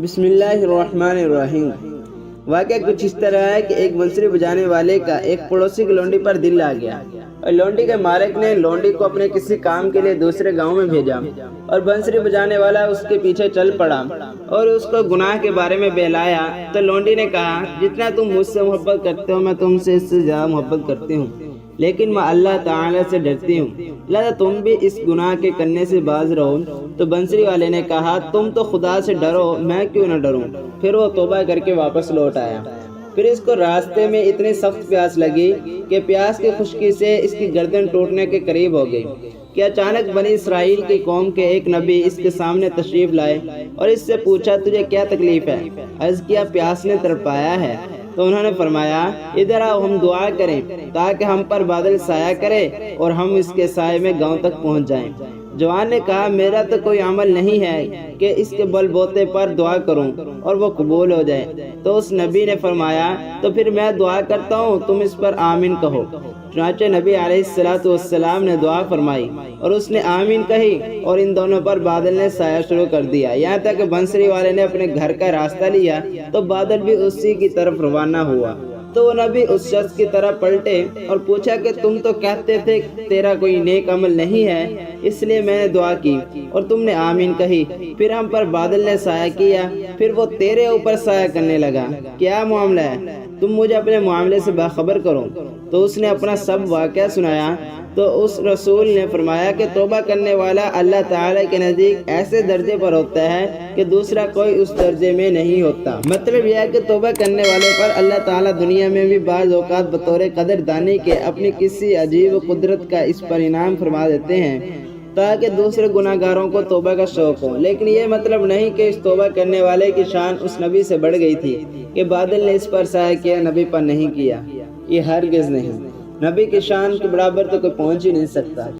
بسم اللہ الرحمن الرحیم۔ واقعہ کچھ اس طرح ہے کہ ایک بنسری بجانے والے کا ایک پڑوسی کی لونڈی پر دل آ گیا اور لونڈی کے مالک نے لونڈی کو اپنے کسی کام کے لیے دوسرے گاؤں میں بھیجا اور بنسری بجانے والا اس کے پیچھے چل پڑا اور اس کو گناہ کے بارے میں بہلایا۔ تو لونڈی نے کہا، جتنا تم مجھ سے محبت کرتے ہو میں تم سے اس سے زیادہ محبت کرتی ہوں، لیکن میں اللہ تعالی سے ڈرتی ہوں، لہذا تم بھی اس گناہ کے کرنے سے باز رہو۔ تو بنسری والے نے کہا، تم تو خدا سے ڈرو، میں کیوں نہ ڈروں؟ پھر وہ توبہ کر کے واپس لوٹ آیا۔ پھر اس کو راستے میں اتنی سخت پیاس لگی کہ پیاس کی خشکی سے اس کی گردن ٹوٹنے کے قریب ہو گئی کہ اچانک بنی اسرائیل کی قوم کے ایک نبی اس کے سامنے تشریف لائے اور اس سے پوچھا، تجھے کیا تکلیف ہے؟ عرض کیا، پیاس نے تڑپایا ہے۔ تو انہوں نے فرمایا، ادھر آؤ، ہم دعا کریں تاکہ ہم پر بادل سایہ کرے اور ہم اس کے سائے میں گاؤں تک پہنچ جائیں۔ جوان نے کہا، میرا تو کوئی عمل نہیں ہے کہ اس کے بل بوتے پر دعا کروں اور وہ قبول ہو جائے۔ تو اس نبی نے فرمایا، تو پھر میں دعا کرتا ہوں، تم اس پر آمین کہو۔ چنانچہ نبی علیہ السلام نے دعا فرمائی اور اس نے آمین کہی اور ان دونوں پر بادل نے سایہ شروع کر دیا، یہاں تک کہ بنسری والے نے اپنے گھر کا راستہ لیا تو بادل بھی اسی کی طرف روانہ ہوا۔ تو وہ نبی اس شخص کی طرف پلٹے اور پوچھا کہ تم تو کہتے تھے کہ تیرا کوئی نیک عمل نہیں ہے، اس لیے میں نے دعا کی اور تم نے آمین کہی، پھر ہم پر بادل نے سایہ کیا، پھر وہ تیرے اوپر سایہ کرنے لگا، کیا معاملہ ہے؟ تم مجھے اپنے معاملے سے باخبر کرو۔ تو اس نے اپنا سب واقعہ سنایا۔ تو اس رسول نے فرمایا کہ توبہ کرنے والا اللہ تعالیٰ کے نزدیک ایسے درجے پر ہوتا ہے کہ دوسرا کوئی اس درجے میں نہیں ہوتا۔ مطلب یہ ہے کہ توبہ کرنے والے پر اللہ تعالیٰ دنیا میں بھی بعض اوقات بطور قدردانی کے اپنی کسی عجیب قدرت کا اس پر انعام فرما دیتے ہیں تاکہ دوسرے گناہ گاروں کو توبہ کا شوق ہو۔ لیکن یہ مطلب نہیں کہ اس توبہ کرنے والے کی شان اس نبی سے بڑھ گئی تھی کہ بادل نے اس پر سایہ کیا، نبی پر نہیں کیا۔ یہ ہرگز نہیں، نبی کی شان کے برابر تو کوئی پہنچ ہی نہیں سکتا۔